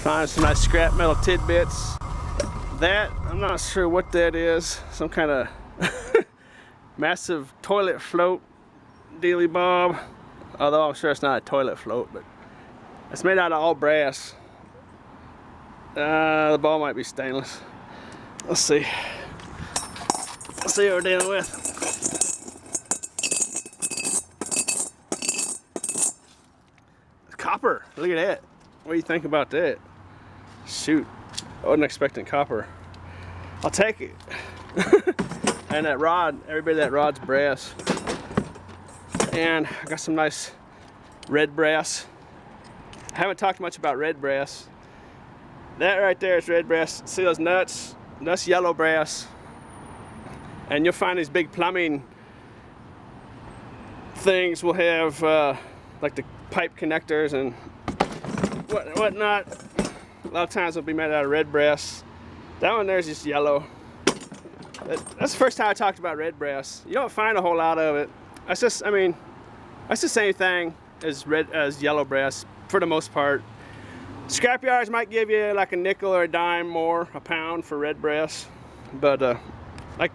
Find some nice scrap metal tidbits. That, I'm not sure what that is. Some kind of massive toilet float dealy bob. Although I'm sure it's not a toilet float, but it's made out of all brass. The ball might be stainless. Let's see. Let's see what we're dealing with. Copper. Look at that. What do you think about that? Shoot. I wasn't expecting copper. I'll take it. And that rod, every bit of that rod's brass. And I got some nice red brass. I haven't talked much about red brass. That right there is red brass. See those nuts? That's yellow brass. And you'll find these big plumbing things will have like the pipe connectors and whatnot. A lot of times it'll be made out of red brass. That one there's just yellow. That's the first time I talked about red brass. You don't find a whole lot of it. That's just, I mean, that's the same thing as yellow brass for the most part. Scrap yards might give you like a nickel or a dime more a pound for red brass, but like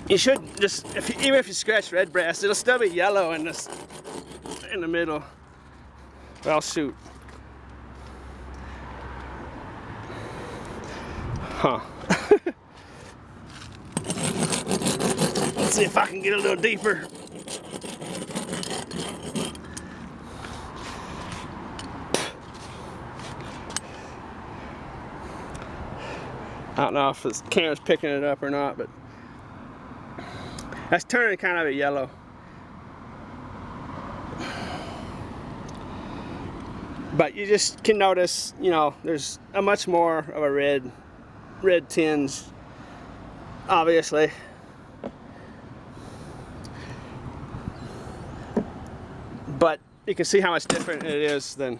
you should just, even if you scratch red brass, it'll still be yellow in the middle. Well, shoot. Huh. Let's see if I can get a little deeper. I don't know if this camera's picking it up or not, but that's turning kind of a yellow. But you just can notice, you know, there's a much more of a red tinge, obviously. But you can see how much different it is than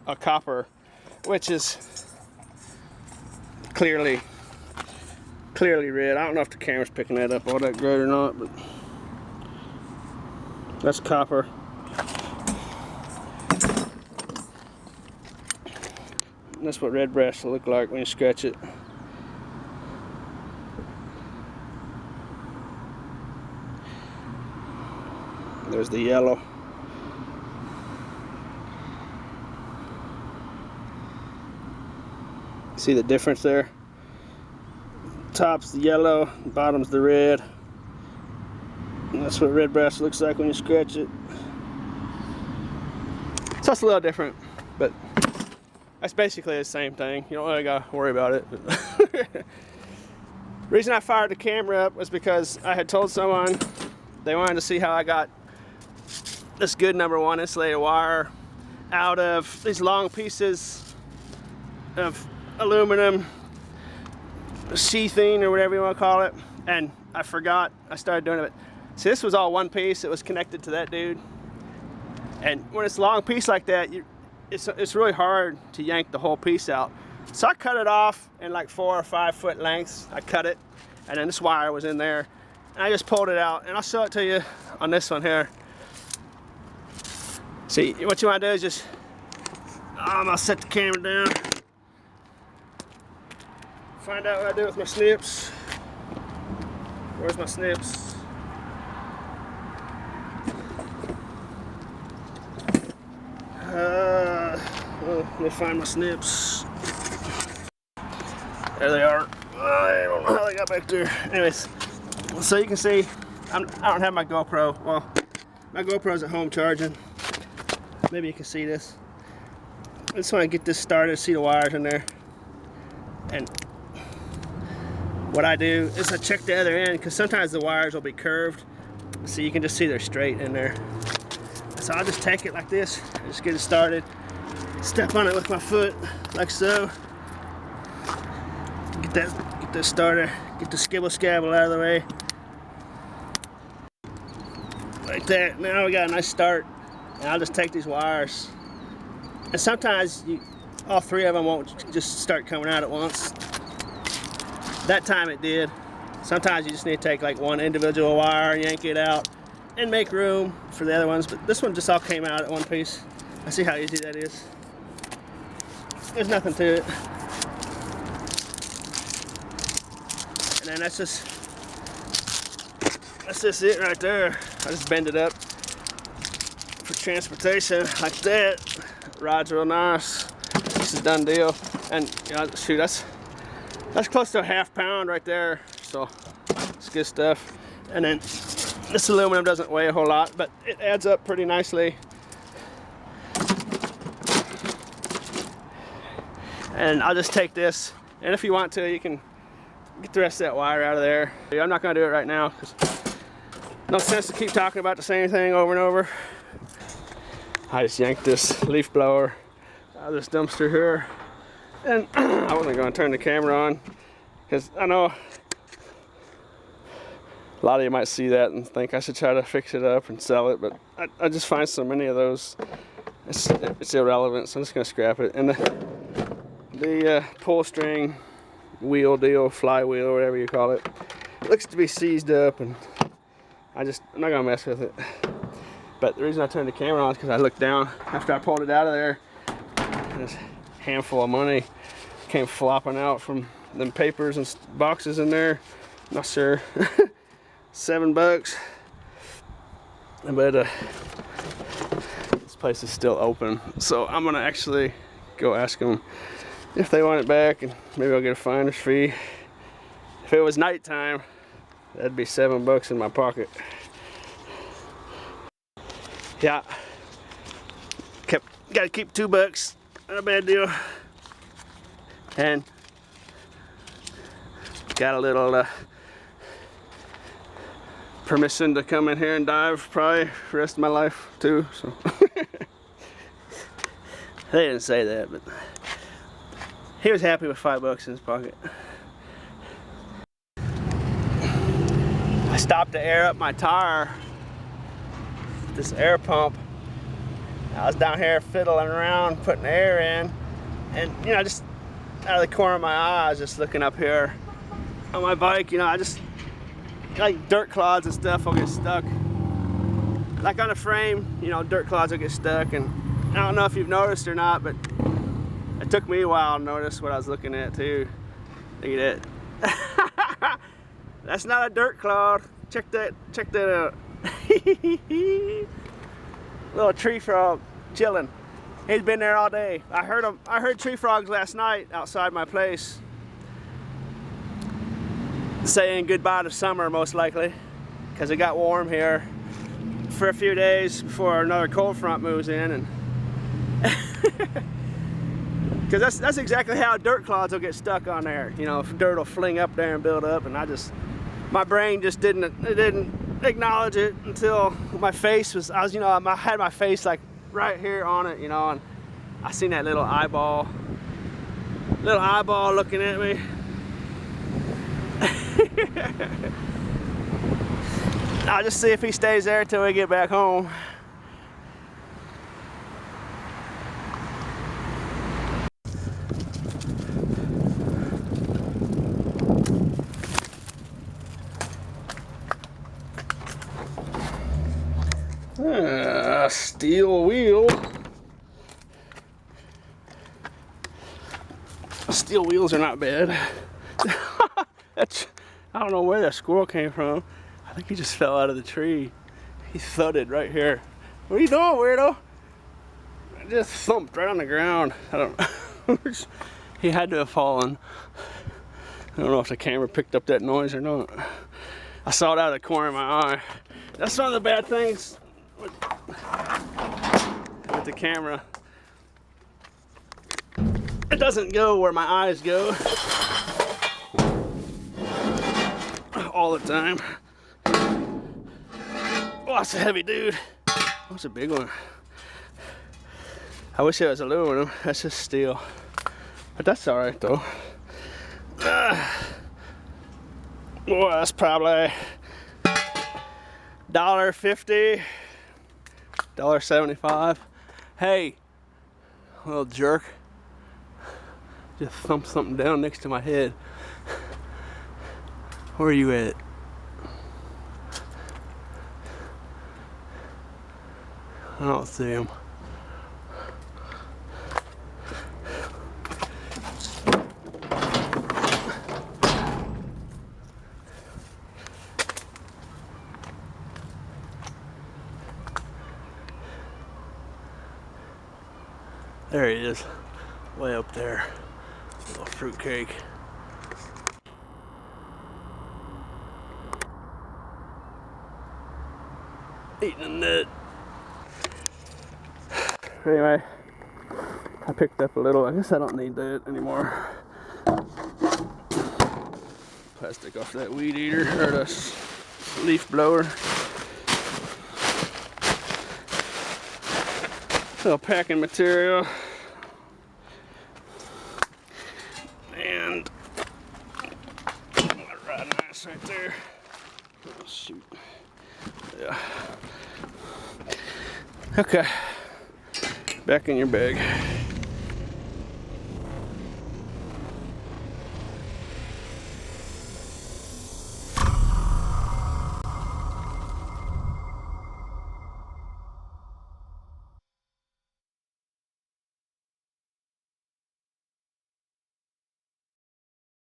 a copper, which is clearly red. I don't know if the camera's picking that up all that great or not, but that's copper. And that's what red brass will look like when you scratch it. There's the yellow. See the difference there? Top's the yellow, bottom's the red. And that's what red brass looks like when you scratch it. So it's a little different, but that's basically the same thing. You don't really gotta worry about it. The reason I fired the camera up was because I had told someone they wanted to see how I got this good #1 insulated wire out of these long pieces of aluminum sheathing or whatever you want to call it, and I forgot. I started doing it. See, this was all one piece. It was connected to that dude, and when it's a long piece like that, it's really hard to yank the whole piece out. So I cut it off in like 4 or 5 foot lengths. I cut it, and then this wire was in there, and I just pulled it out, and I'll show it to you on this one here. See, what you want to do is just, I'm gonna set the camera down. Find out what I do with my snips. Where's my snips? Let me find my snips. There they are. I don't know how they got back there. Anyways, so you can see, I don't have my GoPro. Well, my GoPro's at home charging. Maybe you can see this. I just want to get this started, see the wires in there. And what I do is I check the other end, because sometimes the wires will be curved, so you can just see they're straight in there. So I'll just take it like this, just get it started, step on it with my foot, like so. Get that starter, get the skibble scabble out of the way. Like that. Now we got a nice start, and I'll just take these wires. And sometimes all 3 of them won't just start coming out at once. That time it did. Sometimes you just need to take like one individual wire, yank it out, and make room for the other ones. But this one just all came out at one piece. I see how easy that is. there's nothing to it. And then that's just it right there. I just bend it up for transportation like that. Rides real nice. This is a done deal. And you know, shoot, that's close to a ½ pound right there. So it's good stuff. And then this aluminum doesn't weigh a whole lot, but it adds up pretty nicely. And I'll just take this, and if you want to, you can get the rest of that wire out of there. I'm not gonna do it right now, because no sense to keep talking about the same thing over and over. I just yanked this leaf blower out of this dumpster here, and I wasn't gonna turn the camera on, because I know a lot of you might see that and think I should try to fix it up and sell it, but I just find so many of those, it's irrelevant, so I'm just gonna scrap it. And the pull string wheel deal, flywheel, whatever you call it, looks to be seized up, and I'm not gonna mess with it. But the reason I turned the camera on is because I looked down after I pulled it out of there, and this handful of money came flopping out from them papers and boxes in there. Not sure. $7. But this place is still open, so I'm gonna actually go ask them if they want it back, and maybe I'll get a finder's fee. If it was nighttime, that'd be $7 in my pocket. Yeah, gotta keep $2. Not a bad deal. And got a little permission to come in here and dive probably for the rest of my life too. So they didn't say that, but he was happy with $5 in his pocket. I stopped to air up my tire, this air pump. I was down here fiddling around, putting air in, and you know, just out of the corner of my eye, I was just looking up here on my bike. You know, I just like dirt clods and stuff will get stuck. Like on a frame, you know, dirt clods will get stuck, and I don't know if you've noticed or not, but it took me a while to notice what I was looking at too. Look at that. That's not a dirt clod. Check that out. Little tree frog chilling. He's been there all day. I heard tree frogs last night outside my place, saying goodbye to summer, most likely, because it got warm here for a few days before another cold front moves in, and because that's exactly how dirt clods will get stuck on there. You know, dirt will fling up there and build up, and my brain just didn't acknowledge it until my face was, I had my face like right here on it, you know, and I seen that little eyeball looking at me. I'll just see if he stays there till we get back home. Steel wheel. Steel wheels are not bad. I don't know where that squirrel came from. I think he just fell out of the tree. He thudded right here. What are you doing, weirdo? I just thumped right on the ground. I don't know. He had to have fallen. I don't know if the camera picked up that noise or not. I saw it out of the corner of my eye. That's one of the bad things with the camera. It doesn't go where my eyes go all the time. Oh, that's a heavy dude. That's a big one. I wish it was aluminum. That's just steel. But that's all right though. Boy, that's probably $1.50, $1.75. Hey, little jerk. Just thumped something down next to my head. Where are you at? I don't see him. There he is, way up there. Little fruitcake. Eating a nut. Anyway, I picked up a little. I guess I don't need that anymore. Plastic off that weed eater or the leaf blower. Little packing material. And right nice right there. Oh shoot. Yeah. Okay. Back in your bag.